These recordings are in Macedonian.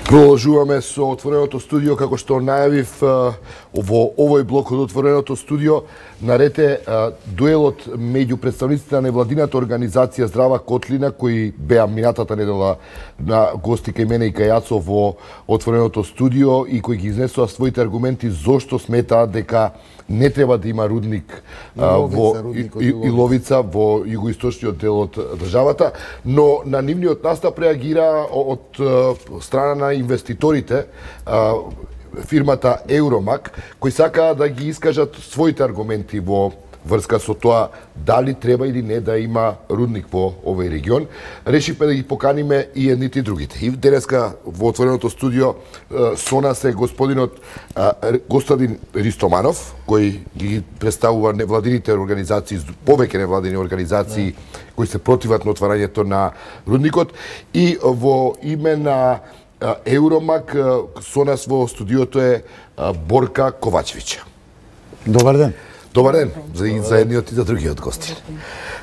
Продолжуваме со Отвореното студио, како што најавив во овој блок од Отвореното студио, наред е дуелот меѓу представниците на невладината организација Здрава Котлина, кои беа минатата недела на гости кај мене и кај Јацо во Отвореното студио и кои ги изнесоа своите аргументи зошто сметаат дека не треба да има рудник во Иловица во југоисточниот дел од државата, но на нивниот настап реагира од страна на инвеститорите, фирмата Евромак, кои сакаа да ги искажат своите аргументи во врска со тоа дали треба или не да има рудник во овој регион. Решивме да ги поканиме и едните и другите. И денеска во Отвореното студио со нас е господинот Костадин Ристоманов, кој ги представува невладините организации, повеќе невладини организации кои се противат на отварањето на рудникот, и во име на Евромак со нас во студиото е Борка Ковачевиќ. Добар ден. Добар ден за едниот и за другиот гости.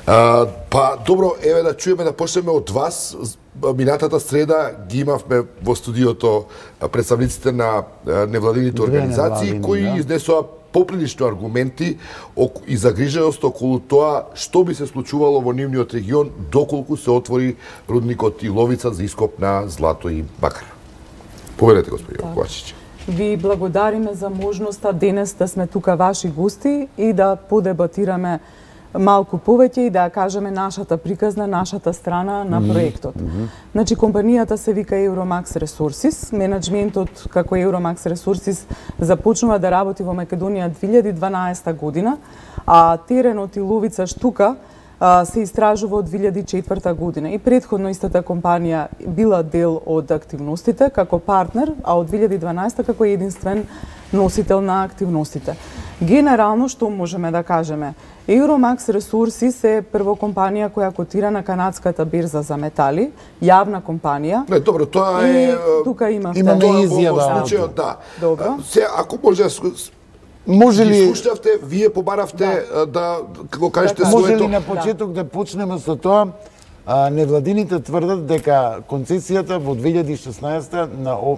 Па добро, еве да чуеме, да почнеме од вас. Минатата среда ги имавме во студиото представниците на невладините организации кои изнесоа поприлично аргументи и загриженост околу тоа што би се случувало во нивниот регион доколку се отвори рудникот Иловица за ископ на злато и бакар. Поведете, господин Ковачевиќ. Ви благодариме за можноста денес да сме тука ваши гости и да подебатираме малку повеќе и да кажеме нашата приказна, нашата страна на проектот. Значи, компанијата се вика Euromax Resources. Менеджментот како Euromax Resources започнува да работи во Македонија 2012 година, а теренот Иловица Штука се истражува од 2004 година и предходно истата компанија била дел од активностите како партнер, а од 2012 како единствен носител на активностите. Генерално што можеме да кажеме? Euromax Resources е прво компанија која котира на канадската берза за метали, јавна компанија. Не, добро, тоа е тука имаме изјава. Да. Добро. Се ако може ли слушнавте, вие побаравте да го кажете своето. Може ли на почеток да почнеме со тоа? Невладините тврдат дека концесијата во 2016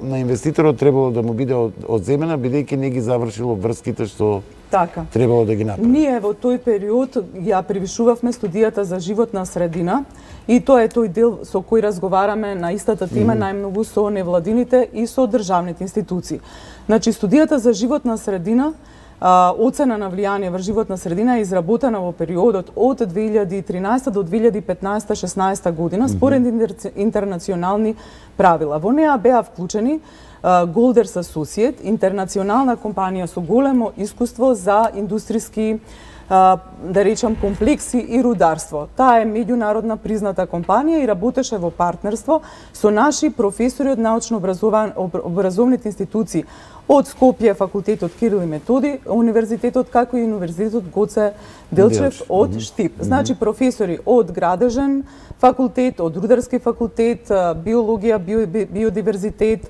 на инвеститорот требало да му биде одземена, бидејќи не ги завршило врските што требало да ги направи. Ние во тој период ја превишувавме студијата за животна средина и тоа е тој дел со кој разговараме на истата тема најмногу со невладините и со државните институции. Значи, студијата за животна средина, оцена на влијание врз животна средина е изработена во периодот од 2013 до 2015-16 година според интернационални правила. Во неа беа вклучени Golders Associates, интернационална компанија со големо искуство за индустријски да речам комплекси и рударство. Таа е меѓународна призната компанија и работеше во партнерство со наши професори од научно-образовните институции од Скопје, факултетот Кирил и Методи, универзитетот како и универзитетот Гоце Делчев од Штип. Значи професори од Градежен факултет, од Рударски факултет, биологија, биодиверзитет,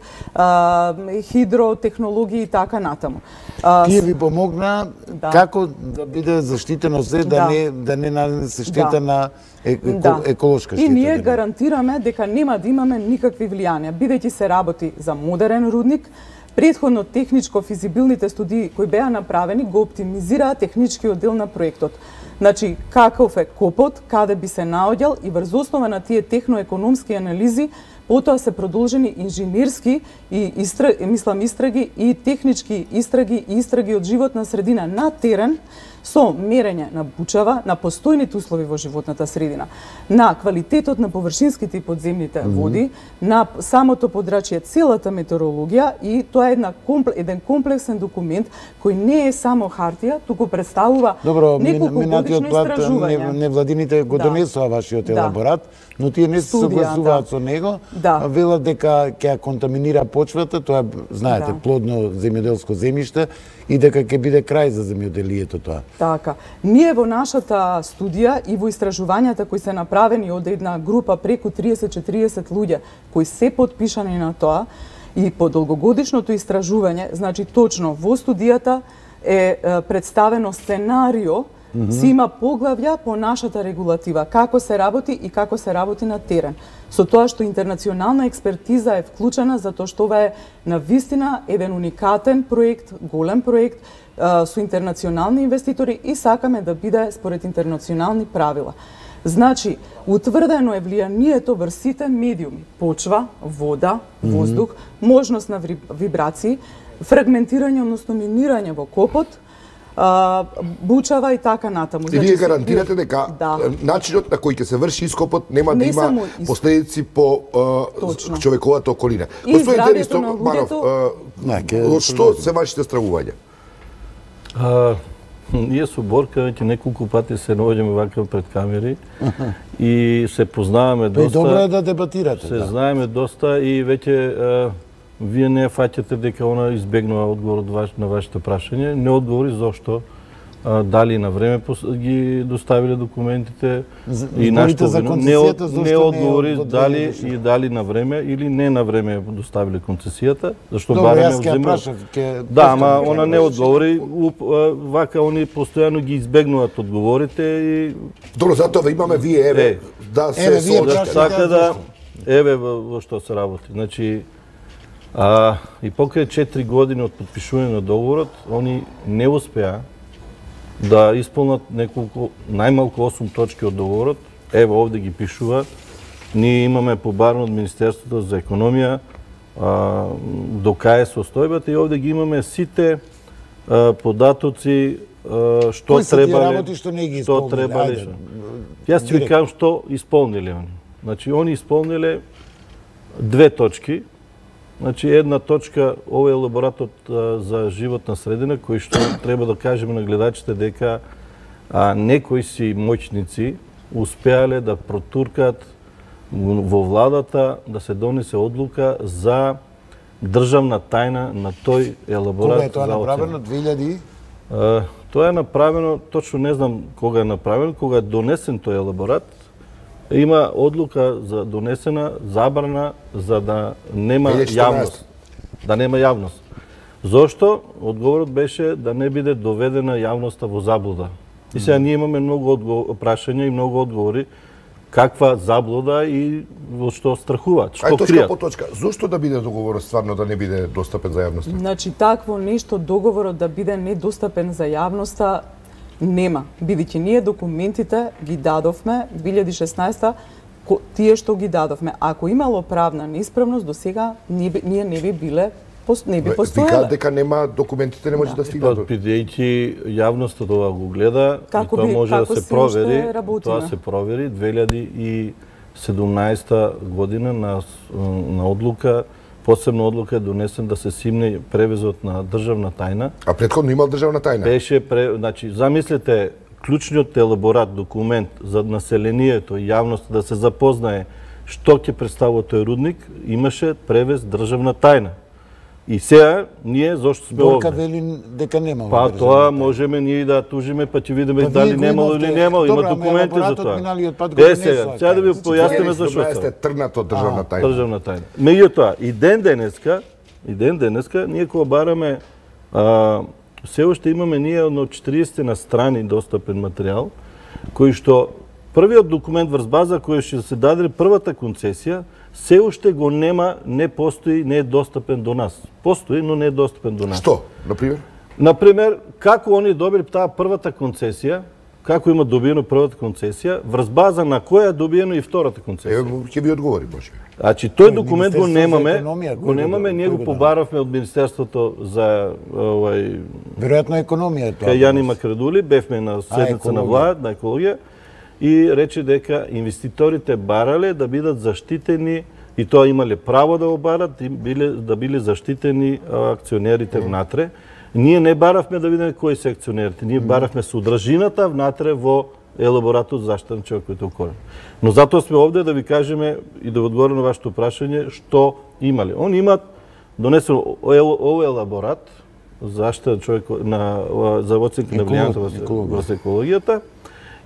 хидротехнологија и така натаму. Тие ви помогна како да биде заштитено се, да не нанесе штета на еколошка штета. И ние гарантираме дека нема да имаме никакви влијанија, бидејќи се работи за модерен рудник. Предходно техничко физибилните студии кои беа направени го оптимизираа техничкиот дел на проектот. Значи, каков е копот, каде би се наоѓал и врз основа на тие техноекономски анализи, потоа се продолжени инженерски и истраги и технички истраги од животна средина на терен со мерење на бучава, на постојните услови во животната средина, на квалитетот на површинските и подземните води, на самото подрачје, целата метеорологија, и тоа е еден комплексен документ кој не е само хартија, туку представува неколку годишно истражување. Невладините го донесоа вашиот елаборат, но тие не се согласуваат со него, велат дека ќе контаминира почвата, тоа знаете, плодно земјоделско земјиште, и дека ќе биде крај за земјоделието тоа. Така. Ние во нашата студија и во истражувањата кои се направени од една група преку 30-40 луѓе кои се потпишани на тоа и по долгогодишното истражување, значи точно во студијата е представено сценарио си има поглавја по нашата регулатива, како се работи и како се работи на терен. Со тоа што интернационална експертиза е вклучена, затоа што ова е навистина еден уникатен проект, голем проект, со интернационални инвеститори и сакаме да биде според интернационални правила. Значи, утврдено е влијанието врз сите медиуми, почва, вода, воздух, можност на вибрации, фрагментирање, односно минирање во копот, бучава и така натаму. И вие гарантирате дека начинот на кој ќе се врши ископот нема да има последици по човековата околина. Господин Ристоманов, што се вашите стравувања? Ние со Борка веќе неколку пати се наоѓаме вака пред камери и се познаваме доста. Добро е да дебатирате. Се знаеме доста и веќе вие не фаќате дека она избегнува одговор на вашето прашање. Не одговори зошто дали на време ги доставиле документите и нашто не одговори дали на време или не на време доставиле концесијата, зашто бараме земја. Да, ама она не одговори, вака они постојано ги избегнуваат одговорите и добро, затоа имаме вие еве да се така да еве во што се работи. Значи и покрај 4 години од потпишување на договорот, они не успеа да исполнат неколку, најмалку 8 точки од договорот. Ево овде ги пишува. Ние имаме побарно од Министерството за економија до кај состојбата и овде ги имаме сите податоци што требале, што требале. Јас ќе ви кажам што исполниле они. Значи они исполниле 2 точки. Значи, една точка, ова е елаборатот за животна средина, кој што треба да кажеме на гледачите дека некои си моќници успеале да протуркат во владата да се донесе одлука за државна тајна на тој елаборат. Кога е тоа направено? 2000? Тоа е направено, точно не знам кога е направено, кога е донесен тој елаборат. Има одлука за донесена забрана за да нема јавност. Да нема јавност. Зошто? Одговорот беше да не биде доведена јавноста во заблуда. И сега ние имаме многу прашања и многу одговори каква заблуда и во што страхуваат, што кријат. По точка. Зошто да биде договорот стварно да не биде достапен за јавноста? Значи, такво нешто договорот да биде недостапен за јавноста нема, бидејќи ние документите ги дадовме 2016 тие што ги дадовме. Ако имало правна неисправност до сега ние не би биле не би постоеле. Вика дека нема документите не може да стигнат. Бидејќи јавноста тоа го гледа и тоа може да се провери. Тоа се провери 2017 година на одлука. Посебна одлука е донесен да се симне превезот на државна тајна. А претходно имал државна тајна? Беше, значи, замислете, клучниот елаборат, документ за населението и јавноста да се запознае што ќе представува тој рудник, имаше превез државна тајна. И сега ние зошто сме Борка овде? вели дека немало. Па тоа можеме ние да тужиме, па ќе видиме дали немало или немало, има документи за тоа. Сега да ви појасниме зашто сте тргнат од државна тајна. Државна тајна. Меѓутоа, и ден денеска ние кога бараме се уште имаме ние од 40 на страни достапен материјал, кој што првиот документ врз база кој ќе се даде првата концесија, се уште го нема, не постои, не е достапен до нас. Постои, но не е достапен до нас. Што, например? Например, како они добили таа првата концесија, како има добиено првата концесија, врз база на која е добиено и втората концесија. Ќе ви одговори, може. Значи, тој документ го немаме, ние го побаравме од Министерството за веројатно економија тоа. Кај Јани Макредули, бевме на седница на влад, на екологија, и рече дека инвеститорите барале да бидат заштитени и тоа имале право да го барат, да биле заштитени акционерите внатре. Ние не баравме да видиме кои се акционерите, ние баравме содржината внатре во елаборатот за заштита на човековите околина. Но затоа сме овде да ви кажеме и да одговориме на вашето прашање што имале. Они имаат донесен овој елаборат за заштита за оценка на влијанието врз екологијата.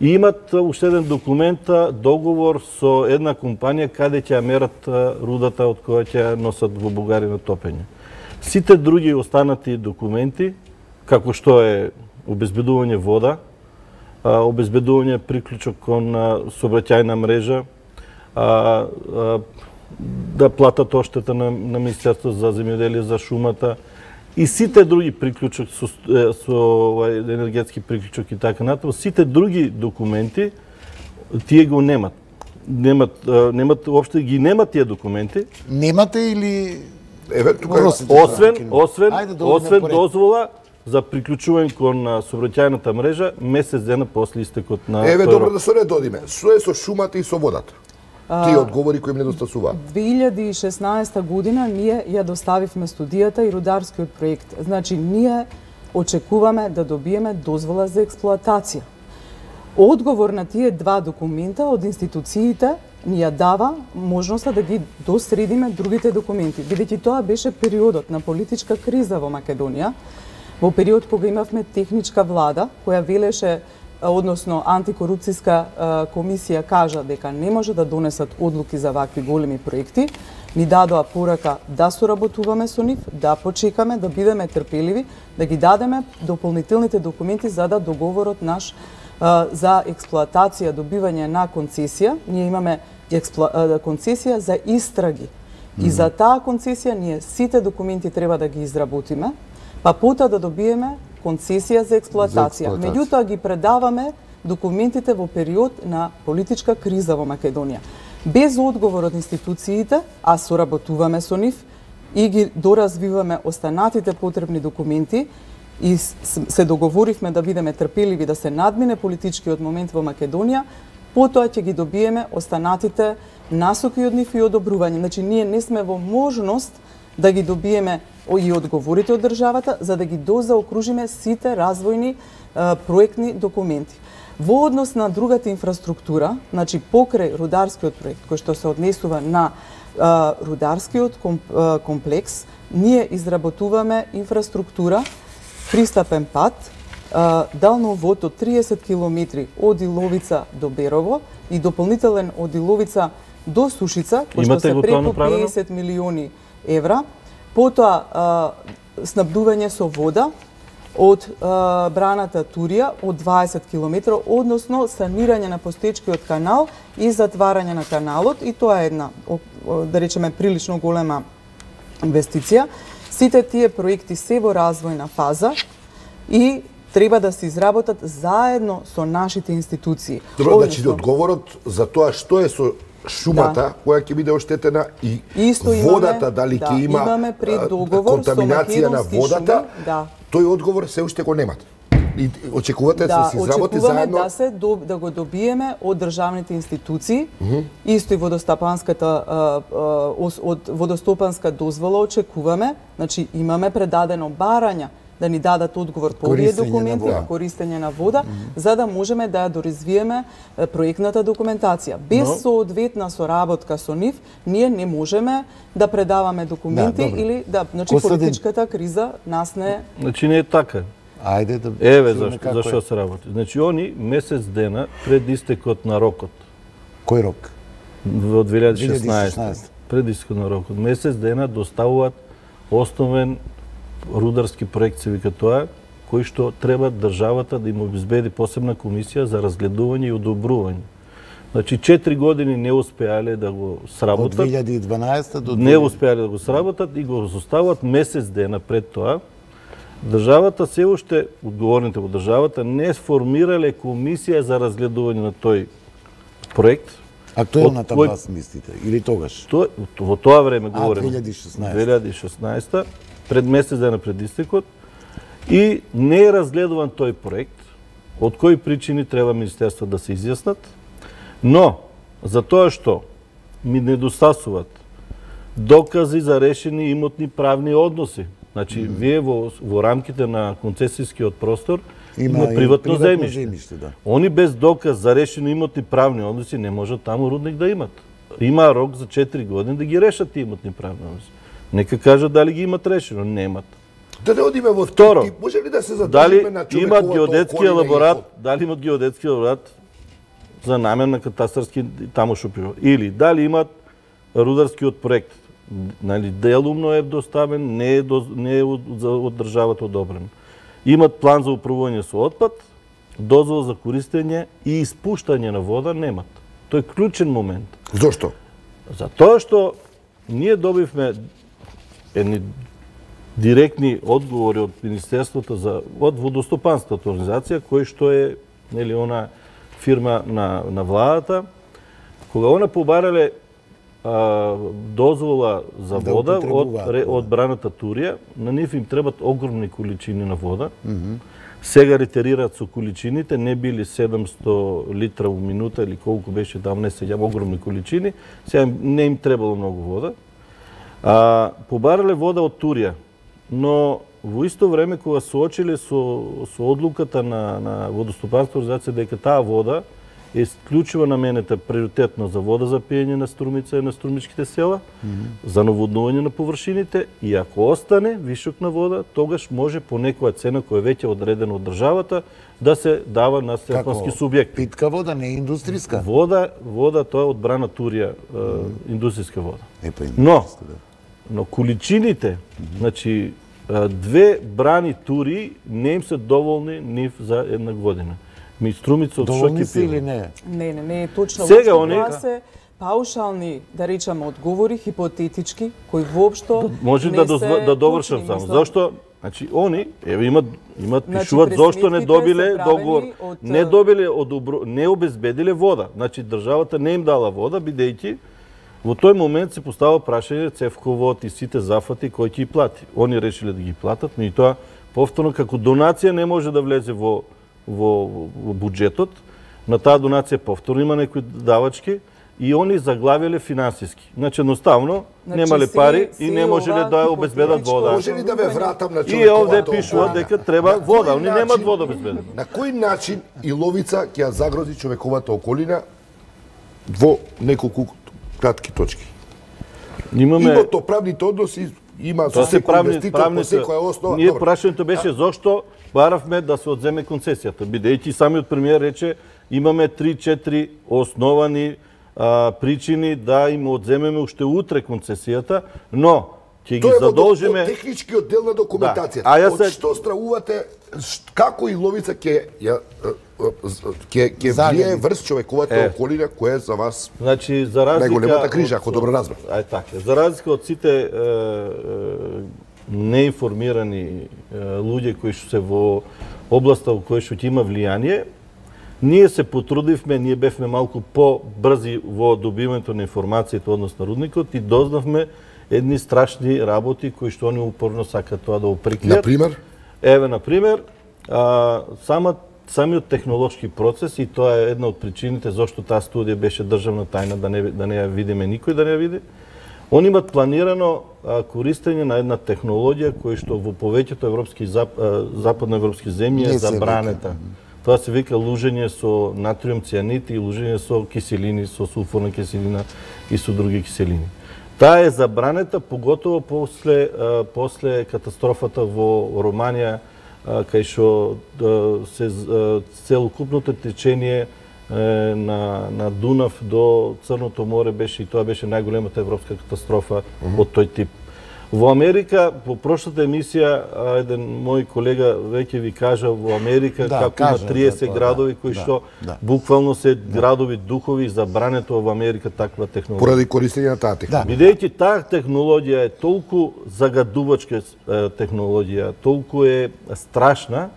И имат уште еден документ, договор со една компанија каде ќе ја мерат рудата од која ќе ја носат во Бугарија на топење. Сите други останати документи, како што е обезбедување вода, обезбедување приклучок кон сообраќајна мрежа, да платат оштета на Министерството за земјоделие за шумата и сите други приклучок со енергетски приклучок и така натаму, сите други документи тие го немат. Немат уопште ги немат тие документи. Немате или освен дозвола за приклучување кон сообраќајната мрежа месец дена после истекот на добро да се редодиме. Што е со шумата и со водата? Тие одговори кои им недостасуваат. 2016 година ние ја доставивме студијата и рударскиот проект. Значи, ние очекуваме да добиеме дозвола за експлоатација. Одговор на тие два документа од институциите ни ја дава можноста да ги досредиме другите документи. Бидејќи тоа беше периодот на политичка криза во Македонија, во период кога имавме техничка влада која велеше, односно антикорупцијска комисија кажа дека не може да донесат одлуки за вакви големи проекти, ни дадоа порака да соработуваме со нив, да почекаме, да бидеме трпеливи, да ги дадеме дополнителните документи за да договорот наш за експлоатација, добивање на концесија. Ние имаме концесија за истраги. И за таа концесија ние сите документи треба да ги изработиме, па потоа да добиеме концесија за експлоатација. Меѓутоа ги предаваме документите во период на политичка криза во Македонија. Без одговор од институциите, а соработуваме со нив и ги доразвиваме останатите потребни документи и се договоривме да бидеме трпеливи да се надмине политичкиот момент во Македонија, потоа ќе ги добиеме останатите насоки од нив и одобрување. Значи, ние не сме во можност да ги добиеме и одговорите од државата, за да ги дозаокружиме сите развојни проектни документи. Во однос на другата инфраструктура, значи покрај рударскиот проект, кој што се однесува на рударскиот комплекс, ние изработуваме инфраструктура, пристапен пат, далновод од 30 километри од Иловица до Берово и дополнителен од Иловица до Сушица, кој што се преку 50 милиони евра. Потоа снабдување со вода од браната Турија од 20 км, односно санирање на постоечкиот канал и затварање на каналот, и тоа е една, да речеме, прилично голема инвестиција. Сите тие проекти се во развојна фаза и треба да се изработат заедно со нашите институции. Добро, значи одговорот за тоа што е со шумата која ќе биде оштетена и водата, дали ќе има контаминација на водата, тој одговор се уште го немате. И очекувате да се изработи заедно? Да го добиеме од државните институции, исто и водостопанска дозвола очекуваме, значи имаме предадено барања да ни дадат одговор по овие документи, користење на вода, за да можеме да ја доразвиеме проектната документација. Без соодветна соработка со нив, ние не можеме да предаваме документи или значи политичката криза нас не... Значи не е така. Ајде да... Еве зашто се работи. Значи они месец дена пред истекот на рокот. Кој рок? Во 2016. Пред истекот на рокот. Месец дена доставуваат основен рударски проект, се вика тоа, кој што треба државата да им обезбеди посебна комисија за разгледување и одобрување. Значи 4 години не успеале да го сработат. Од 2012 до... Не успеале да го сработат и го состават месец дена пред тоа. Државата се уште, одговорните во државата, не сформирале комисија за разгледување на тој проект. Актуелната власт, мислите? Или тогаш? Во тоа време говорим. 2016. 2016. Пред месец дена пред истекот. И не е разгледуван тој проект. Од кои причини треба Министерство да се изјаснат. Но, за тоа што ми недостасуваат докази за решени имотни правни односи. Значи, вие во рамките на концесискиот простор има приватно земјиште. Они без доказ за решени имотни правни односи не можат таму рудник да имат. Има рок за 4 години да ги решат тие имотни правни односи. Нека кажат дали ги имат решено, немат. Да одиме во второ. Може ли да се задржиме на човековото дали имат геодетски елаборат за намен на катастарски таму шупиво, или дали имат рударскиот проект. Нали, делумно е доставен, не е од државата одобрен. Имат план за управување со отпад, дозвола за користење и испуштање на вода немат. Тој е клучен момент. Зошто? Затоа што ние добивме едни директни одговори од Министерството од водостопанската организација, кој што е она фирма на владата, кога она побарале дозвола за вода од браната Турија, на нив им требат огромни количини на вода. Сега ретерираат со количините, не били 700 литра во минута или колку беше там, не сеќавам, огромни количини. Сега не им требало многу вода. Побарале вода од Турија, но во исто време кога соочиле со одлуката на водостопанската организација дека таа вода е исклучиво наменета приоритетно за вода за пиење на Струмица и на струмичките села, за наводнување на површините, и ако остане вишок на вода, тогаш може по некоја цена која веќе е одредена од државата да се дава на стопански субјекти. Питка вода, не индустријска? Вода тоа е од брана Турија, индустријска вода. Но количините, значи 2 брани Тури не им се доволни нив за една година. Ми Струмица од шоки пило. Или не? Не е точно. Сега они се паушални, да речеме, одговори, хипотетички, кои воопшто може да довршам само. Зошто? Значи они имат пишуваат зошто не добиле договор, не добиле не обезбедиле вода. Значи државата не им дала вода, бидејќи во тој момент се поставува прашање Цевковод и сите зафати кој ќе ги плати. Они решиле да ги платат, меѓутоа повторно како донација не може да влезе во буџетот. На таа донација повторно има некои давачки и они заглавиле финансиски. Значи едноставно немале пари и не можеле да обезбедат вода. Може ли да ве вратам на човековата? И овде пишува дека треба вода, они немат вода обезбедена. На кој начин Иловица ќе ја загрози човековата околина во неколку кратки точки? Имотно-правните односи има со секој инвеститор по секоја основа. Ние прашањето беше зошто баравме да се одземе концесијата, бидејќи самиот премиер рече имаме 3-4 основани причини да им одземеме уште утре концесијата, но ќе ги задолжиме... Тоа е технички оддел на документацијата. Од што стравувате, како Иловица ќе влие врз човековата околина, која е за вас најголемата крижа, ако добро разбрав? За разлика од сите неинформирани луѓе кои што се во областа во која што ќе има влијание, ние се потрудивме, ние бевме малку по-брзи во добивањето на информацијата односно рудникот и дознавме едни страшни работи кои што они упорно сакаат тоа да го прикријат. Например? Еве, например, самиот технолошки процес, и тоа е една од причините зашто таа студија беше државна тајна, да не ја видиме никој да не ја види. Они имат планирано користење на една технологија која што во повеќето западноевропски земји е забранета. Тоа се вика лужење со натриум цијанид и лужење со киселини, со сулфурна киселина и со други киселини. Таа е забранета поготово после катастрофата во Романија, кај што целокупното течение на Дунав до Црното море беше, и тоа беше најголемата европска катастрофа од тој тип. Во Америка, по прошлата емисија, еден мој колега веќе ви кажа во Америка како има 30 градови кои што буквално се градови духови, забрането во Америка таква технологија. Поради користење на таа технологија. Бидејќи таа технологија е толку загадувачка технологија, толку е страшна,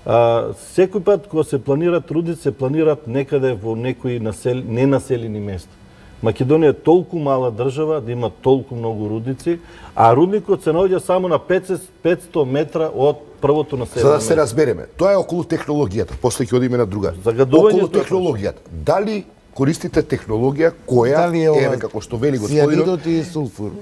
секој пат кога се планират рудници, се планират некаде во некои ненаселени места. Македонија е толку мала држава да има толку многу рудници, а рудникот се наоѓа само на 500 метра од првото населено место. За да се разбереме, тоа е околу технологијата, после ќе одиме на друга. Околу технологијата. Дали користите технологија која еве како што вели господинот и сулфур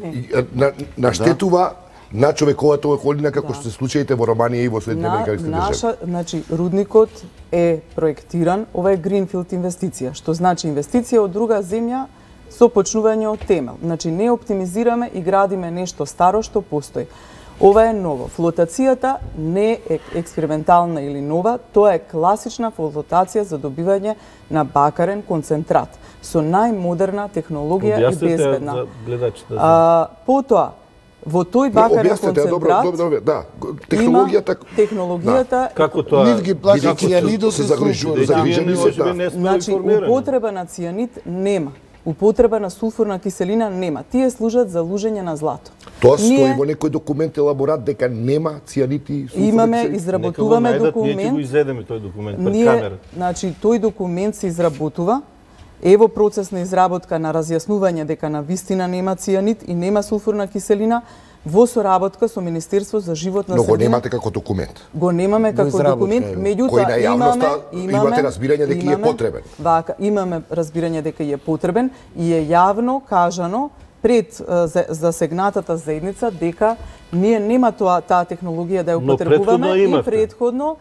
наштетува на човековата околина како што се случаите во Романија и во Соединените американски држави? Значи, рудникот е проектиран, ова е гринфилд инвестиција, што значи инвестиција од друга земја со почнување од темел. Значи, не оптимизираме и градиме нешто старо што постои. Ова е ново. Флотацијата не е експериментална или нова, тоа е класична флотација за добивање на бакарен концентрат со најмодерна технологија и безбедна. Објаснете за гледачите. Потоа, Во тој бакарен концентрат да, технологијата како тоа нив ги плаќа цијанидот се и загрижени се. Значи употреба на цијанид нема. Употреба на сулфурна киселина нема. Тие служат за лужење на злато. Тоа стои во некој документ елаборат дека нема цијанид и сулфурна Имаме, изработуваме документ. Ние ќе го изедеме тој документ пред камера. Значи тој документ се изработува. Ево процес на изработка на разјаснување дека на вистина нема цијанид и нема сулфурна киселина во соработка со Министерство за животна средина. Но го немате како документ. Го немаме како документ, меѓутоа имате разбирање дека е потребен. Вака, имаме разбирање дека е потребен и е јавно кажано пред засегнатата заедница дека ние нема таа технологија да ја употребуваме и предходно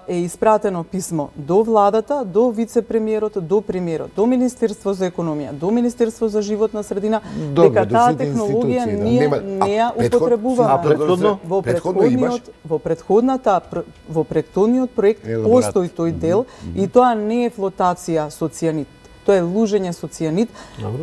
е испратено писмо до владата, до вице-премиерот, до премиерот, до Министерство за економија, до Министерство за животна средина, дека таа технологија ние не ја употребуваме. Во претходниот проект постои тој дел и тоа не е флотација со цијанид. Тоа е лужење со цијанид.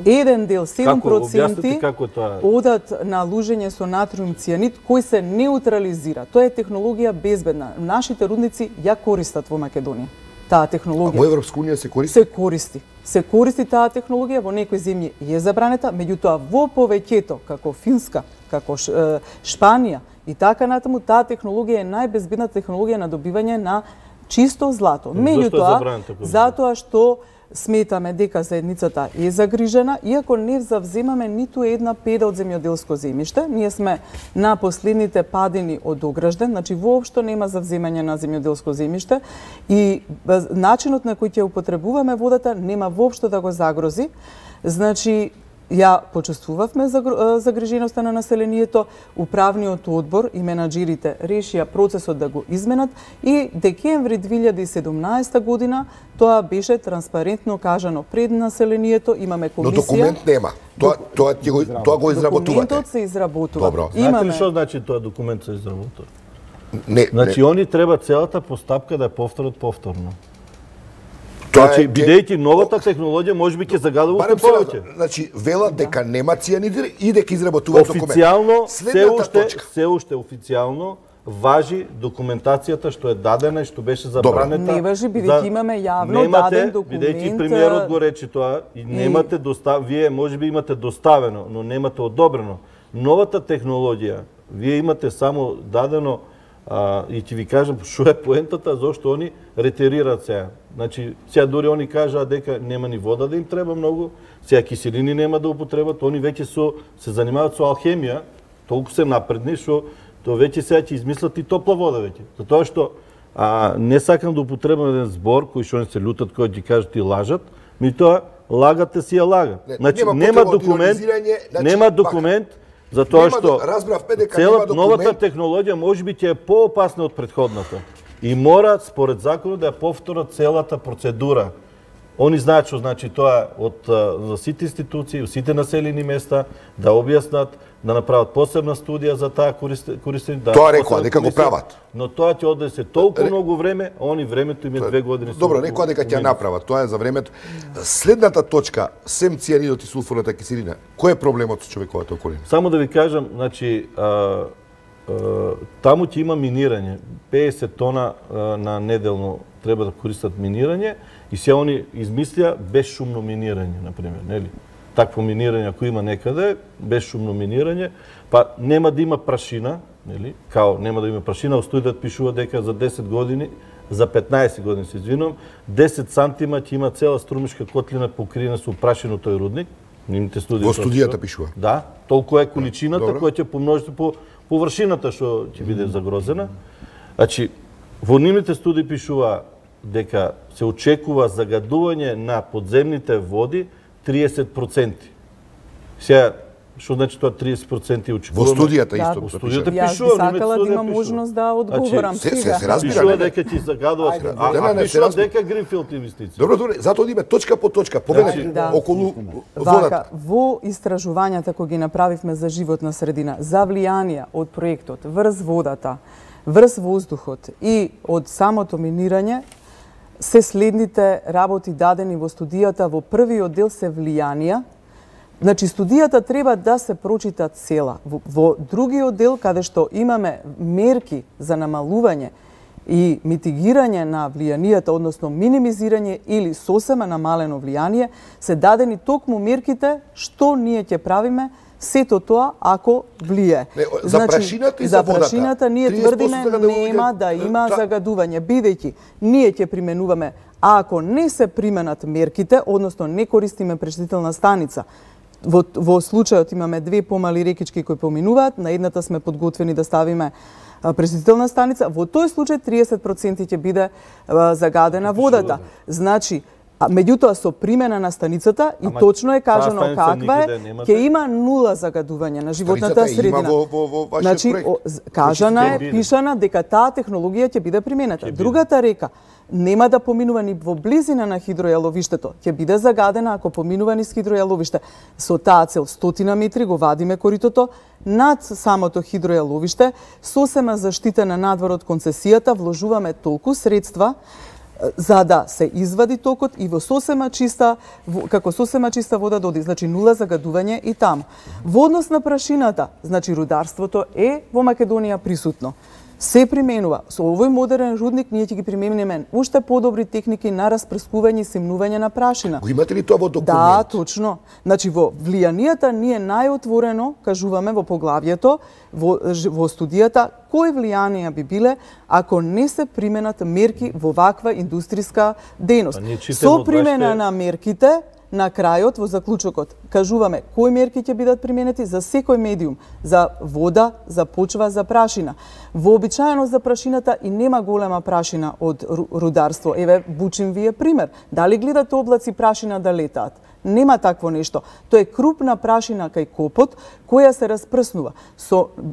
Еден дел, 7% одат на лужење со натриум цијанид, кој се неутрализира. Тоа е технологија безбедна. Нашите рудници ја користат во Македонија. Таа технологија. Во Европска унија се користи? Се користи. Се користи таа технологија, во некои земји е забранета, меѓутоа во повеќето, како Финска, како Шпанија и така натаму, таа технологија е најбезбедна технологија на добивање на чисто злато. Меѓутоа, затоа што сметаме дека заедницата е загрижена, иако не завземаме ниту една педа од земјоделско земјиште. Ние сме на последните падини од Огражден, значи воопшто нема завземање на земјоделско земјиште и начинот на кој ќе употребуваме водата нема воопшто да го загрози. Значи, ја почувствувавме загриженоста на населението, управниот одбор и менаџерите решија процесот да го изменат и декември 2017 година тоа беше транспарентно кажано пред населението, имаме комисија. Но документ нема. Тоа го изработувате. Документот се изработува. Добро. Знаете ли што значи тоа документ се изработува? Значи они треба целата постапка да ја повторат повторно. Значи, бидејќи новата технологија можеби ќе загадува повеќе. Значи, велат дека нема цијанид и дека изработуваат документ. Официјално, се уште официјално важи документацијата што е дадена и што беше забранета. Не важи, бидејќи имаме јавно даден документ. Бидејќи премиерот го рече тоа и немате вие можеби имате доставено, но немате одобрено. Новата технологија, вие имате само дадено и ќе ви кажам што е поентата, зошто они ретерираат сега. Значи, сега дури они кажаа дека нема ни вода да им треба многу, сега киселини нема да употребат, они веќе се занимаваат со алхемија, толку се напредни, што тоа веќе сега ќе измислат и топла вода веќе. Затоа што не сакам да употребам еден збор кој што они се лутат, кој ќе кажат и лажат, меѓутоа лагате си ја лага. Значи, нема документ, затоа што новата технологија можеби ќе е поопасна од претходната. И мора, според законот, да ја повторат целата процедура. Они знаат што значи тоа за сите институции, сите населени места, да објаснат, да направат посебна студија за таа користење. Тоа рекоа дека го прават. Но тоа ќе однесе толку многу време, а они времето им е 2 години. Добро, рекоа дека ќе направат. Тоа е за времето. Следната точка, сем цијанидот и сулфурната киселина, кој е проблемот со човековата околина? Само да ви кажам, значи таму ќе има минирање. 50 тона на неделно треба да користат минирање и се они измислија безшумно минирање, например, нели? Такво минирање ако има некаде, безшумно минирање, па нема да има прашина, нели? Као нема да има прашина, во студијата пишува дека за 10 години, за 15 години се извинувам, 10 сантима ќе има цела струмишка котлина покриена со прашино тој рудник. Во студијата пишува. Да, толку е количината која ќе помножите по површината што ќе биде загрозена. Значи, во нивните студии пишува дека се очекува загадување на подземните води 30%. Сега, што значи тоа 30% очекуваме? Во студијата исто. Во студијата Јас би сакала да имам можност да одговорам сега. Се разбира. Пишува дека ќе загадува. Пишува дека Гринфилд инвестиција. Добро, затоа одиме точка по точка, поведете околу водата. Во истражувањата кои ги направивме за животна средина, за влијанија од проектот врз водата, врз воздухот и од самото минирање, се следните работи дадени во студијата. Во првиот дел се влијанија, Значи, студијата треба да се прочита цела. Во другиот дел, каде што имаме мерки за намалување и митигирање на влијанијата, односно минимизирање или сосема намалено влијание, се дадени токму мерките што ние ќе правиме сето тоа ако влие. За прашината и за водата. За прашината ние тврдиме нема да има загадување, бидејќи ние ќе применуваме, а ако не се применат мерките, односно не користиме пречистителна станица, во случајот имаме две помали рекички кои поминуваат, на едната сме подготвени да ставиме пречистителна станица, во тој случај 30% ќе биде загадена водата. Значи, меѓутоа со примена на станицата и точно е кажано каква е, ќе има нула загадување на животната средина. Значи, кажана е, пишана дека таа технологија ќе биде применета. Другата река нема да поминува ни во близина на хидројаловиштето. Ќе биде загадена ако поминува низ хидројаловиште. Со таа цел 100 метри го вадиме коритото над самото хидројаловиште, сосема заштитена надвор од концесијата, вложуваме толку средства за да се извади токот и во сосема чиста, како сосема чиста вода доди, значи нула загадување и таму. Во однос на прашината, значи рударството е во Македонија присутно. Се применува. Со овој модерен рудник ние ќе ги примениме уште подобри техники на распрскување и семнување на прашина. Го имате ли тоа во документ? Да, точно. Значи во влијанијата ние најотворено кажуваме во поглавјето, во студијата, кои влијанија би биле ако не се применат мерки во ваква индустријска дејност. Со примена на мерките, на крајот, во заклучокот, кажуваме кои мерки ќе бидат применети за секој медиум, за вода, за почва, за прашина. Вообичаено за прашината и нема голема прашина од рударство. Еве, бучим вие пример. Дали гледате облаци прашина да летаат? Нема такво нешто. Тоа е крупна прашина кај копот, која се распрснува.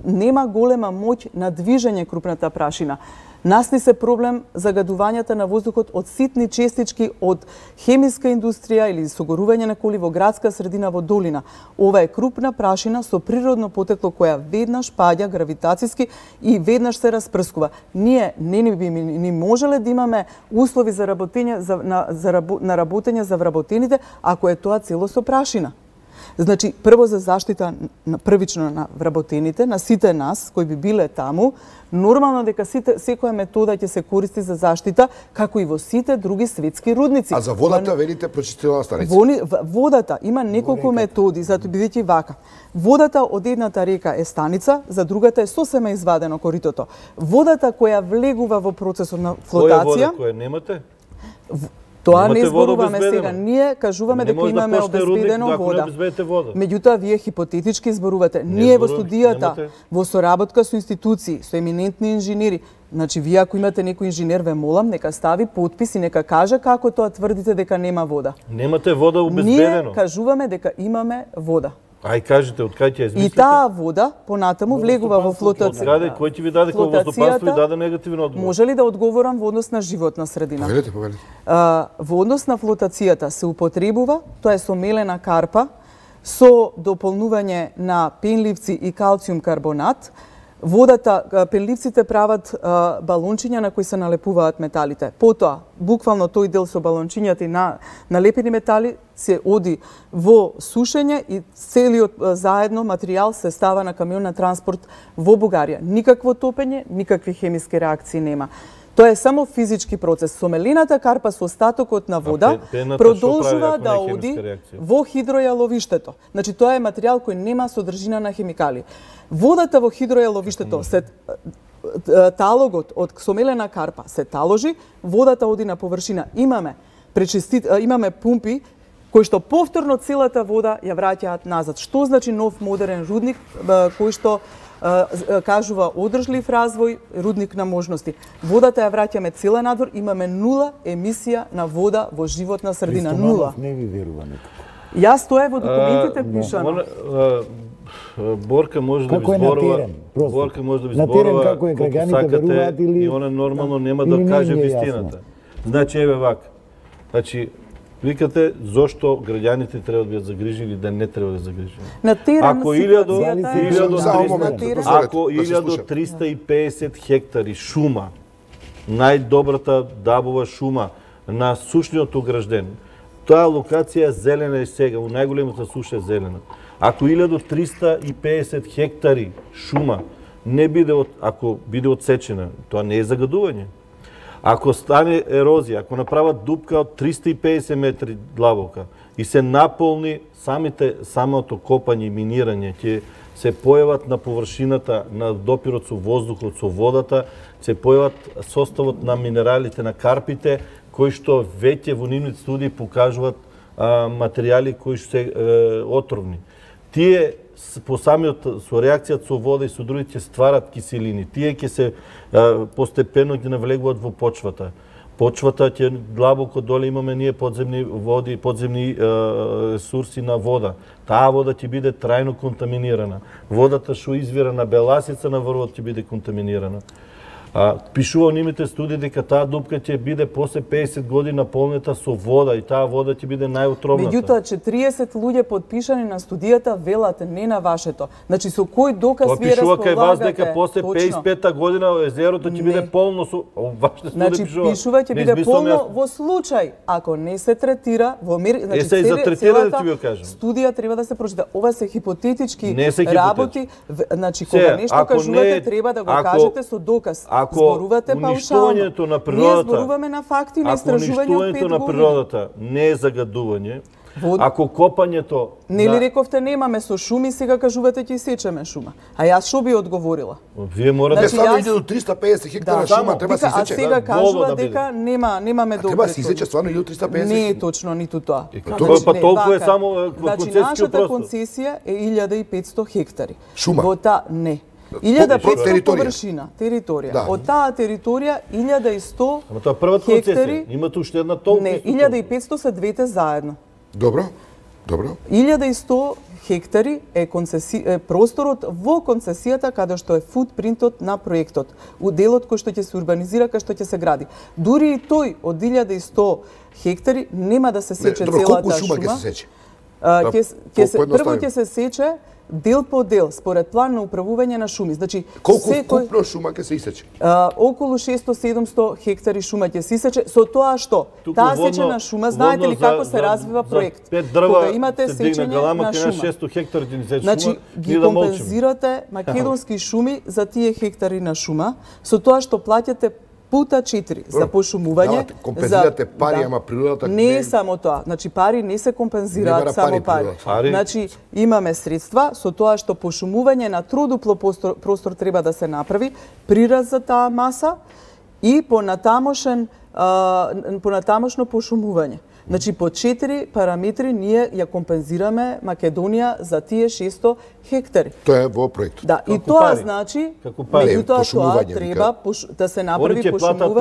Нема голема моќ на движење крупната прашина. Насни се проблем загадувањата на воздухот од ситни честички од хемиска индустрија или согорување на коли во градска средина во долина. Ова е крупна прашина со природно потекло која веднаш паѓа гравитацијски и веднаш се распрскува. Ние не би ни можеле да имаме услови за работење на работење за вработените ако е тоа цело со прашина. Значи, прво за заштита првично на вработените, на сите нас кои би биле таму, нормално дека секоја метода ќе се користи за заштита, како и во сите други светски рудници. А за водата велите прочистителна станица? Водата има неколку методи, затоа бидејќи вака. Водата од едната река е станица, за другата е сосема извадено коритото. Водата која влегува во процесот на флотација... Која вода која немате? Тоа не зборуваме сега. Ние кажуваме дека имаме обезбедено вода. Меѓутоа, вие хипотетички зборувате. Ние во студијата, во соработка со институции, со еминентни инженери, значи, вие ако имате некој инженер, ве молам, нека стави подпис и нека каже како тоа тврдите дека нема вода. Немате вода обезбедено. Ние кажуваме дека имаме вода. Ај кажете, од кај ќе ја измислите? И таа вода, понатаму, влегува во флотација. Кој ќе ви даде како воздухоплавство и даде негативен одговор? Може ли да одговорам во однос на животна средина? Повелете. Во однос на флотацијата се употребува, тоа е со мелена карпа, со дополнување на пенливци и калциум карбонат. Водата, пенливците прават балончиња на кои се налепуваат металите. Потоа, буквално тој дел со балончињата и налепени метали се оди во сушење и целиот заедно материјал се става на камион на транспорт во Бугарија. Никакво топење, никакви хемиски реакции нема. Тоа е само физички процес. Со мелената карпа со остатокот на вода продолжува да оди во хидројаловиштето. Значи, тоа е материјал кој нема содржина на хемикали. Водата во хидројаловиштето, талогот од сомелена карпа се таложи, водата оди на површина. Имаме пумпи кои што повторно целата вода ја враќаат назад. Што значи нов модерен рудник кој што кажува одржлив развој, рудник на можности. Водата ја враќаме цела надвор, имаме нула емисија на вода во животна средина. Нула. Не ви верува некако. Јас тоа е во документите пишано. Борка може да ви зборува, Борка може да ви зборува како сакате и она нормално нема да каже вистината. Значи, еве вака. Значи, викате зошто граѓаните треба да бидат загрижени или да не треба да загрижени. На терен ако 1350 хектари шума, најдобрата дабова шума на сушниот огражден, Таа локација е зелена и сега, у најголемата суша е зелена. Ако 1350 хектари шума не биде ако биде отсечена, тоа не е загадување. Ако стане ерозија, ако направат дупка од 350 метри длабока и се наполни самото копање и минирање, ќе се појават на површината на допирот со воздухот, со водата, се појават составот на минералите, на карпите, кои што веќе во нивните студии покажуваат материјали кои што се отровни. Тие по самиот со реакцијата со вода и со другите стварат киселини. Тие ќе се постепено ќе навлегуваат во почвата. Почвата ќе длабоко доле имаме ние подземни води, подземни ресурси на вода. Таа вода ќе биде трајно контаминирана. Водата што извира на беласица на врвот ќе биде контаминирана. Пишува нивните студии дека таа дупка ќе биде после 50 години наполнета со вода и таа вода ќе биде најотровната. Меѓутоа 40 луѓе подпишани на студијата велат не на вашето. Значи со кој доказ вие располагате? Тоа пишува кај вас дека после 55-та година езерото ќе биде полно со вашите студии значи, пишува ќе биде полно во случај ако не се третира во мир, значи се за третирање ќе ви кажам. Студија треба да се прочита. Ова се хипотетички работи, значи кога нешто кажувате треба да го кажете со доказ. Зборувате паушално. Ние зборуваме на факти, на истражување од 5 години. Ако уништувањето на природата не е загадување, ако копањето... Нели рековте немаме со шуми, сега кажувате ќе сечеме шума. А јас што би одговорила? Вие морате да стварно 1350 хектара шума треба се сече. А сега кажува дека немаме добро. Треба се сече стварно 1350. Не е точно ниту тоа. Па толку е само концесијски простор. Нашата концесија е 1500 хектари. Шума? Во таа не. 1500 површина, територија. Од таа територија 1100 Ама тоа првата концесија, имате уште една толку. Не, 1500 се двете заедно. Добро. 1100 хектари е просторот во концесијата каде што е футпринтот на проектот, у делот кој што ќе се урбанизира, кај што ќе се гради. Дури и тој од 1100 хектари нема да се сече целата шума. Колку шума ќе се сече? Прво ќе се сече дел по дел, според план на управување на шуми. Значи, колку вкупно шума ќе се исече? Околу 600-700 хектари шума ќе се исече. Со тоа што? Таа сечена шума, знаете ли како се развива проект? Кога имате сечење на шума. 600 хектари ќе се значи, ги компензирате македонски шуми за тие хектари на шума, со тоа што плаќате пута 4 за пошумување. Компензирате пари, ама природата не е само тоа. Значи пари не се компензираат само пари. Значи имаме средства со тоа што пошумување на трудупло простор треба да се направи, прираз за таа маса и понатамошно пошумување. Значи, по 4 параметри ние ја компензираме Македонија за тие 600 хектари. Тоа е во проектот. Да, и тоа значи, меѓутоа тоа треба да се направи пошумување. Они ќе платат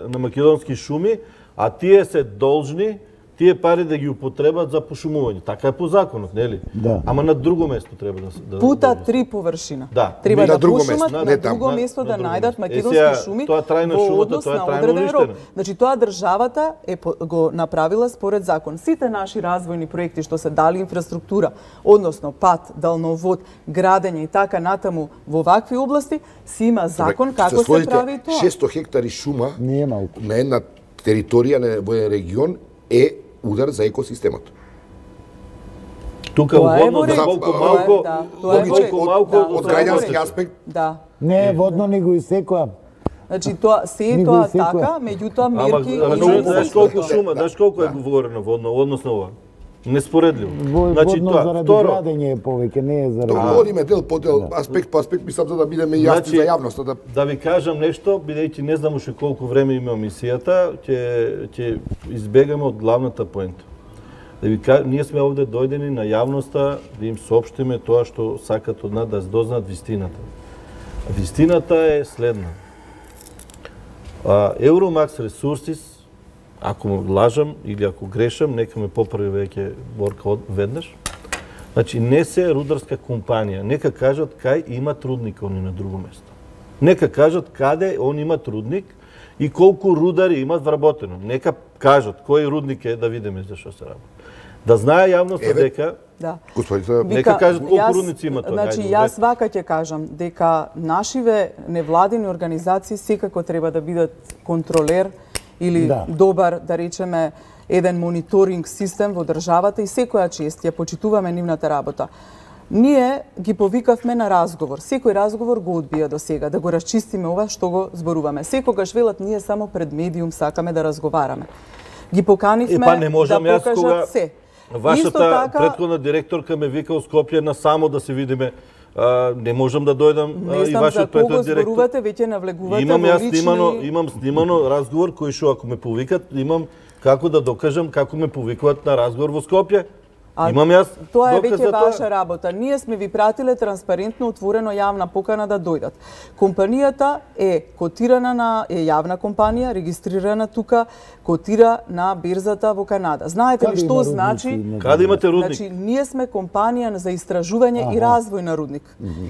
на македонски шуми, а тие се должни тие пари да ги употребат за пошумување. Така е по законот, нели? Да. Ама на друго место треба да пута 3 површина. Да. Треба да пошумат на друго место да најдат македонски шуми. Тоа трајна шумата, тоа е трајно уништено. Значи тоа државата го направила според закон. Сите наши развојни проекти што се дали инфраструктура, односно пат, далновод, градење и така натаму во вакви области, си има закон како се прави тоа. 600 хектари шума не е малку. На една територија во регион е удар за екосистемот. Тука водно за колку малку од граѓански аспект. Да. Не е водно него исекоа. Значи тоа се е тоа така, меѓутоа мерки знаеш колку е говорено водно односно ова? Неспоредливо. Значи тоа заради градење е повеќе, не е заради. Тоа говориме дел по дел, аспект по аспект, мислам за да бидеме јасни за јавноста. Да ви кажам нешто, бидејќи не знам уште колку време има емисијата, ќе избегаме од главната поента. Да ви кажам, ние сме овде дојдени на јавноста да им соопштиме тоа што сакат од нас да дознаат вистината. Вистината е следна. Euromax Resources, ако лажам или ако грешам, нека ме поправи веќе Борка веднаш. Значи, не се рударска компанија. Нека кажат кај имат рудник они на друго место. Нека кажат каде он имат рудник и колку рудари имат вработено. Нека кажат кој рудник е да видиме за што се работи. Да знае јавноста дека нека кажат колку рудници имат. Значи, јас вака ќе кажам дека нашиве невладини организации секако треба да бидат контролер или добар, да речеме, еден мониторинг систем во државата и секоја чест ја почитуваме нивната работа. Ние ги повикавме на разговор. Секој разговор го одбија до сега, да го расчистиме ова што го зборуваме. Секогаш велат ние само пред медиум сакаме да разговараме. Ги поканивме не можам да покажат се. Вашата претходна директорка ме вика у Скопје на само да се видиме. Не можам да дојдам и вашиот претходен директор. Зборувате, веќе навлегувате во лични... Имам снимано разговор кој што ако ме повикат, имам како да докажам како ме повикуваат на разговор во Скопје. Имам јас тоа е доказ веќе за тоа. ваша работа. Ние сме ви пратиле транспарентно, отворено јавна покана да дојдат. Компанијата е котирана е јавна компанија, регистрирана тука, котира на бирзата во Канада. Знаете ли што значи? Каде имате рудник? Значи, ние сме компанија за истражување и развој на рудник.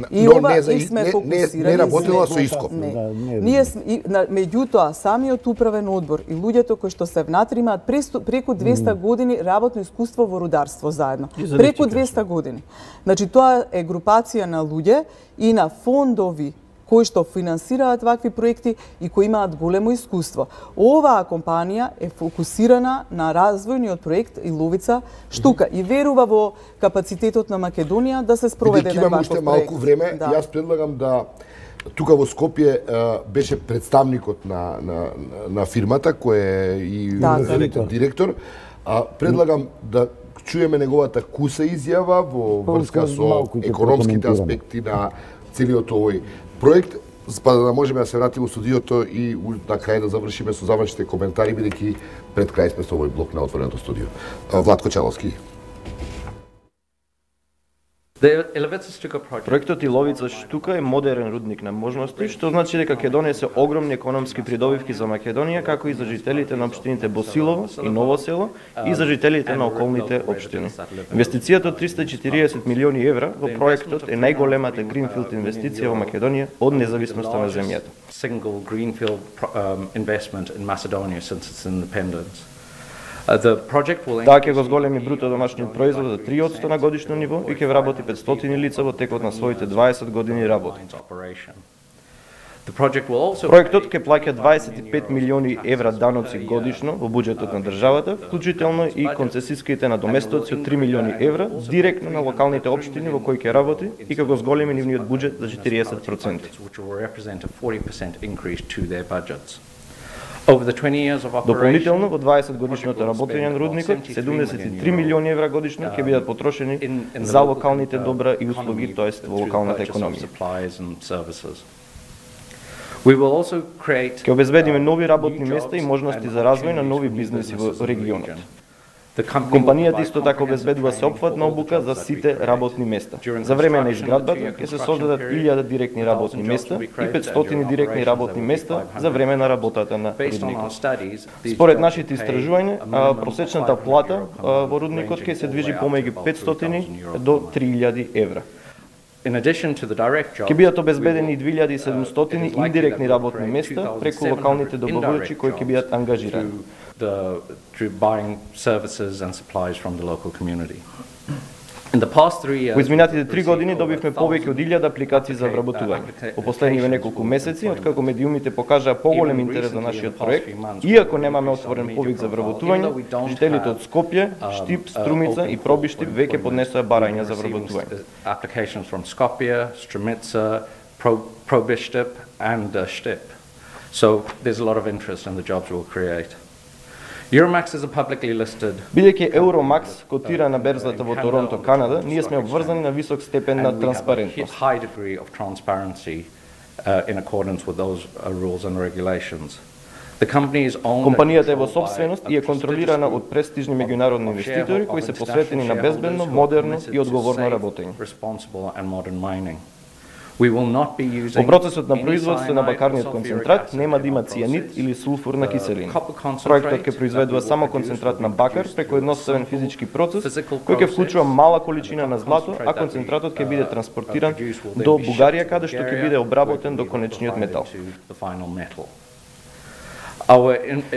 И Но ова не за сме фокусирани. не работела со Ископ. Ние меѓутоа самиот управен одбор и луѓето кои што се внатре имаат преку 200 години работно искуство во рударство заедно. Преку 200 години. Значи тоа е групација на луѓе и на фондови кои што финансираат вакви проекти и кои имаат големо искуство. Оваа компанија е фокусирана на развојниот проект Иловица Штука и верува во капацитетот на Македонија да се спроведе еден ваков проект. Имам уште малку време, јас предлагам да тука во Скопје беше представникот на фирмата кој е и директор. Предлагам да чуеме неговата куса изјава во врска со економските аспекти на целиот овој проект, па да можеме да се вратиме во студиото и на крај да завршиме со завршните коментари, бидејќи пред крај сме со овој блок на отвореното студио. Владко Человски. Проектот Иловица Штука е модерен рудник на можности, што значи дека ќе донесе огромни економски придобивки за Македонија, како и за жителите на општините Босилово и Ново село и за жителите на околните општини. Инвестицијата од 340 милиони евра во проектот е најголемата гринфилд инвестиција во Македонија од независноста на земјата. Таа ќе го зголеми бруто домашниот производ за 3% на годишно ниво и ќе вработи 500 лица во текот на своите 20 години работа. Проектот ќе плаќа 25 милиони евра даноци годишно во буџетот на државата, вклучително и концесиските надоместоци од 3 милиони евра директно на локалните општини во кои ќе работи и ќе го зголеми нивниот буџет за 40%. Дополнително, во 20 годишното работење на рудникот, 73 милиони евра годишно ќе бидат потрошени за локалните добра и услуги, тоест во локалната економија. Ќе обезбедиме нови работни места и можности за развој на нови бизнеси во регионот. Компанијата исто така обезбедува сеопфатна обука за сите работни места. За време на изградбата ќе се создадат 1000 директни работни места и 500 директни работни места за време на работата на рудникот. Според нашите истражувања, просечната плата во рудникот ќе се движи помеѓу 500 до 3000 евра. Ќе бидат обезбедени 2700 индиректни работни места преку локалните добавувачи кои ќе бидат ангажирани. Во изминатите 3 години добивме повеќе од 1000 апликации за вработување. Во последниве неколку месеци, откако медиумите покажаа поголем интерес за нашиот проект, иако немаме отворен повик за вработување, жителите од Скопје, Штип, Струмица и Пробиштип веќе поднесоа барања за вработување. So there's a lot of interest in the jobs we'll create. Euromax is a publicly listed. Бидејќи Euromax котира на берзата во Торонто, Канада, ние сме обврзани на висок степен на транспарентност. High degree of transparency in accordance with those rules and regulations. Компанијата е во собственост и е контролирана од престижни меѓународни инвеститори кои се посветени на безбедно, модерно и одговорно работење. Во процесот на производство на бакарниот концентрат нема да има цијанид или сулфурна киселина. Проектот ќе произведува само концентрат на бакар преку едноставен физички процес кој ќе вклучува мала количина на злато, а концентратот ќе биде транспортиран до Бугарија каде што ќе биде обработен до конечниот метал.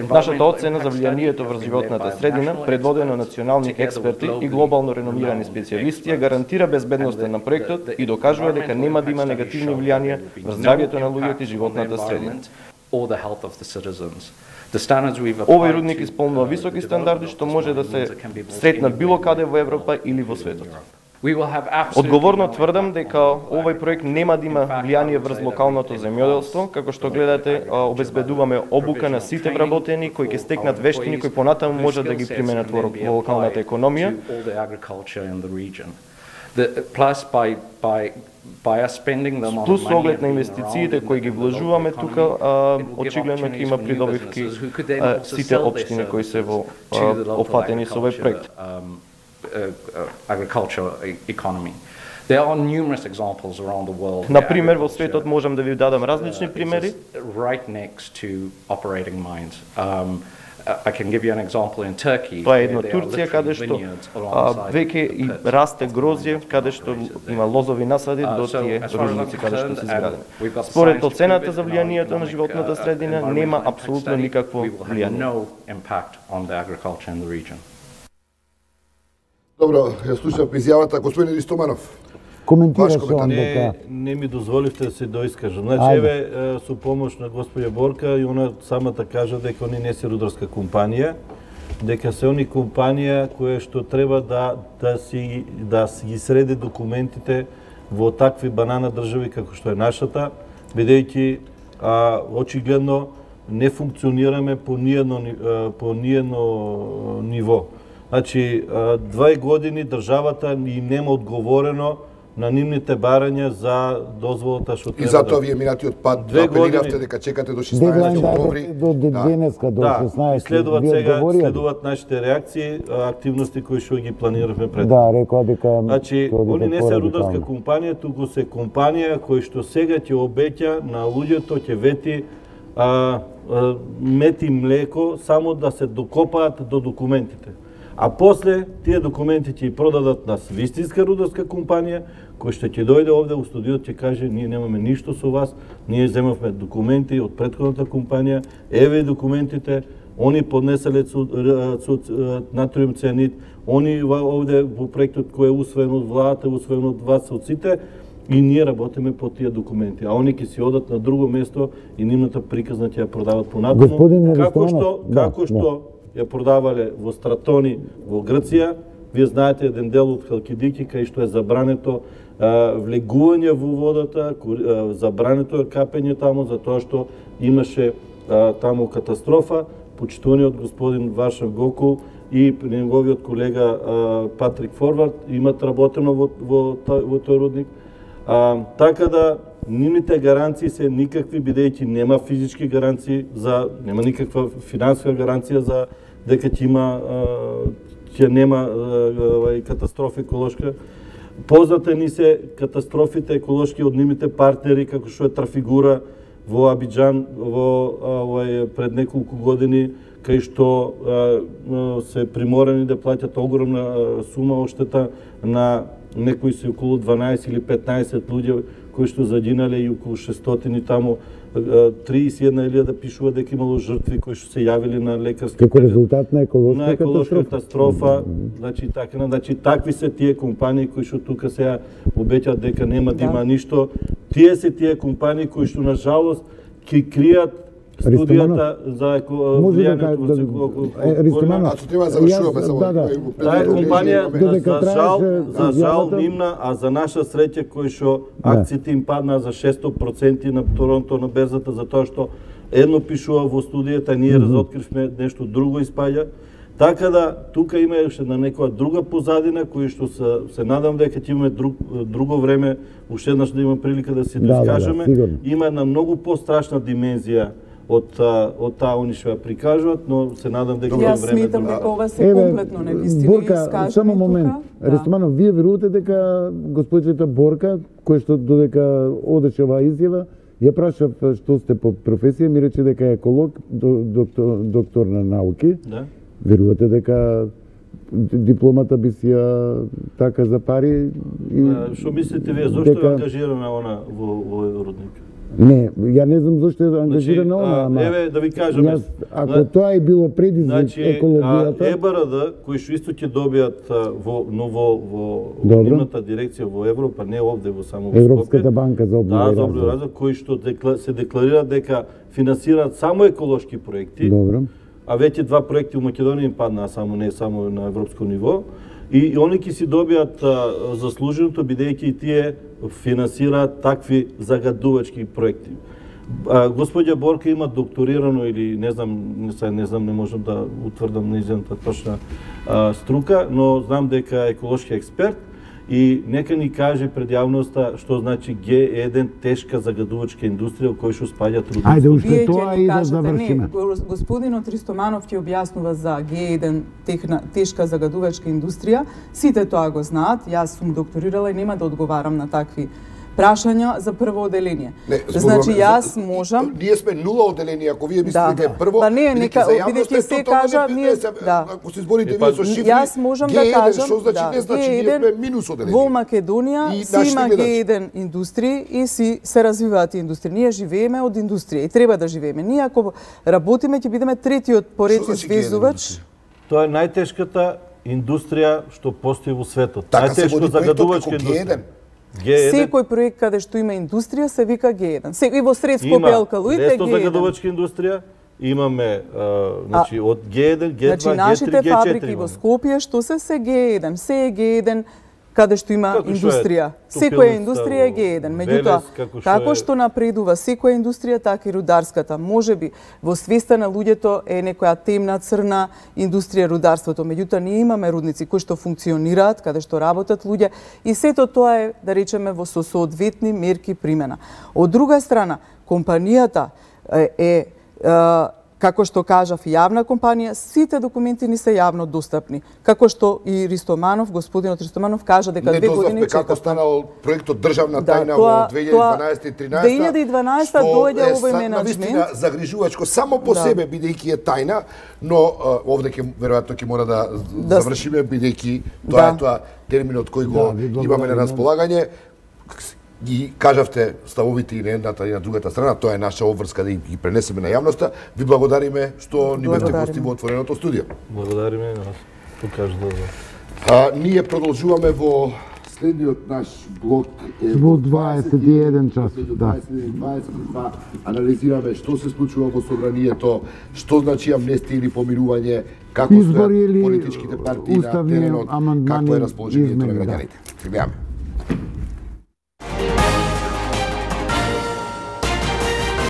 Нашата оцена за влијанието врз животната средина, предводено национални експерти и глобално реномирани специјалисти, гарантира безбедноста на проектот и докажува дека нема да има негативни влијанија врз здравјето на луѓето и животната средина. The standards we've Овој applied рудник to, исполнува високи стандарди што може да се сретнат било каде во Европа или во светот. We will have absolutely Одговорно no тврдам impact дека on овој проект нема да има влијание врз локалното земјоделство, како што гледате, обезбедуваме обука на сите вработени кои ќе стекнат вештини кои понатаму можат да ги применат во локалната економија. Plus by us spending them on Плюс money оглед на and being инвестициите around in кои the ги local вложуваме economy, тука, it will give очигледно ќе има opportunities for new придобивки businesses who could then also сите sell their општини кои се во services to the local опфатени со овој проект. Agriculture economy. There are numerous examples around the world. На пример, во светот можам да ви дадам различни примери. Right next to operating mines. I can give you an example in Turkey. Тоа е едно Турција каде што веќе и расте грозје, каде што има лозови насади до тие рудници каде што се изградени. Според оцената за влијанието на животната средина нема апсолутно никакво влијание. Добро, ја слушав изјавата господин Ристоманов. Коментираше он дека Не ми дозволивте да се доискажам. Значи, еве, со помош на господја Борка, и она самата кажа дека они не се рударска компанија, дека се они компанија која што треба да си ги среди документите во такви банана држави како што е нашата, бидејќи очигледно не функционираме по ниедно ниво. Значи, 2 години државата им нема одговорено на нивните барања за дозволата што треба. И затоа вие минатиот пат апелиравте дека чекате до 16 октомври. до денеска до 16. Следуваат нашите реакции, активности кои што ги планиравме пред. Да, рекоа дека Значи, они не се рударска компанија, туку се компанија која што сега ќе обеќа на луѓето, ќе вети мет и млеко само да се докопаат до документите. А после тие документи ќе продадат на вистинска рударска компанија, кој што ќе дојде овде у студиото ќе каже ние немаме ништо со вас, ние земавме документи од претходната компанија, еве документите, они поднеселе натриум цианид, они овде во проектот кој е усвоен од владата, усвоен од вас од сите, и ние работиме по тие документи, а они ќе си одат на друго место и нивната приказна ќе ја продават понатаму, како што ја продавале во Стратони во Грција. Вие знаете еден дел од Халкидики кај што е забрането влегување во водата, забрането е капење таму затоа што имаше таму катастрофа. Почитуваниот господин Вашев Гокул и неговиот колега Патрик Форвард имат работено во тој рудник. Така да нивните гаранции се никакви, бидејќи нема физички гаранции нема никаква финансиска гаранција за дека ќе нема катастрофа еколошка. Познате ни се катастрофите еколошки од нивните партнери, како што е Трафигура во Абиџан пред неколку години, кај што се приморани да плаќат огромна сума одштета на некои се околу 12 или 15 луѓе кои што загинале и околу 600 таму 31.000 пишува дека имало жртви кои што се јавиле на лекарски како резултат на еколошка катастрофа. Значи такви се тие компании кои што тука сега обеќаат дека нема да има ништо. Тие се тие компании кои што на жалост ќе кријат студијата за влијанието врз Таа компанија за жал нивна, а за наша среќа кој што акциите им паднаа за 600% на Торонто на берзата затоа што едно пишува во студијата, ние разоткривме нешто друго испаѓа. Така да тука има уште на некоја друга позадина кој што се надам дека ќе имаме друго време уште еднаш да има прилика да се искажеме. Има една многу пострашна димензија од таа они што ја прикажуваат, но се надам дека Јас сметам дека ова се комплетно невистини искажани. Само момент. Рестоманов, вие верувате дека господината Борка, кој што додека одеше оваа изјава, ја прашав што сте по професија, ми рече дека е еколог, доктор на науки. Да. Верувате дека дипломата би си ја така за пари? Што мислите вие, зошто е ангажирана она во рудник? Не, ја не знам зашто е ангажирана она, ама... Еве, да ви кажам... Ако тоа е било предизвик екологијата... ЕБРД, кои што исто ќе добијат во нивната дирекција во Европа, не овде во само во Скопје... Европската банка за обнова и развој, кои што се декларираат дека финансираат само еколошки проекти, а веќе 2 проекти у Македонија им паднаа само, не само на европско ниво, и они ќе си добијат заслуженото, бидејќи и тие финансираат такви загадувачки проекти. Господја Борка има докторирано или не знам, не можам да утврдам нејзината точна струка, но знам дека е еколошки експерт и нека ни каже пред јавноста што значи Г1 тешка загадувачка индустрија кој што спаѓа трудности. Ајде уште тоа и да завршиме. Господинот Ристоманов ќе објаснува за Г1 тешка загадувачка индустрија. Сите тоа го знаат. Јас сум докторирала и нема да одговарам на такви прашања за прво оделение. Значи јас можам. Ние сме 0 оделение, ако вие мислите дека е прво. Па не, нека бидејќи се кажа, ние ако се изборите вие со шифри. Јас можам да кажам, што значи не значи ние сме минус оделение. Во Македонија си има Г1 индустрии и си се развиваат индустрии. Ние живееме од индустрија и треба да живееме. Ние ако работиме ќе бидеме третиот по ред извездувач. Тоа е најтешката индустрија што постои во светот. Така се води загадувачка индустрија. Секој проект каде што има индустрија се вика Г1. И во сред Скопје алкалоид е Г1. Има загадувачка индустрија, имаме значи од Г1, Г2, значи, нашите фабрики во Скопје што се Г1, се е Г1 каде што има индустрија. Секоја индустрија е Г1. Меѓутоа, како што напредува секоја индустрија, така и рударската. Можеби во свеста на луѓето е некоја темна црна индустрија рударството. Меѓутоа, ние имаме рудници кои што функционираат, каде што работат луѓе и сето тоа е, да речеме, во соодветни мерки примена. Од друга страна, компанијата е како што кажав, јавна компанија, сите документи ни се јавно достапни. Како што и Ристоманов, господинот Ристоманов кажа дека 2 години чекав. Како станал проектот државна тајна во 2012 и 2013. 2012 доаѓа овој менеджмент. Навистина загрижувачко само по себе бидејќи е тајна, но овде веројатно ќе мора да завршиме бидејќи тоа терминот кој го имаме на располагање. И кажавте ставовите и на едната и на другата страна, тоа е наша обврска да ги пренесеме на јавноста. Ви благодариме што ни бевте гости во отвореното студио. Благодариме на вас. Покажа ние продолжуваме во следниот наш блок во 21 час. Да. 22 анализираме што се случува во собранието, што значи амнестија или помирување, како стојат политичките партии на теренот, какво е расположението на граѓаните. Гледаме.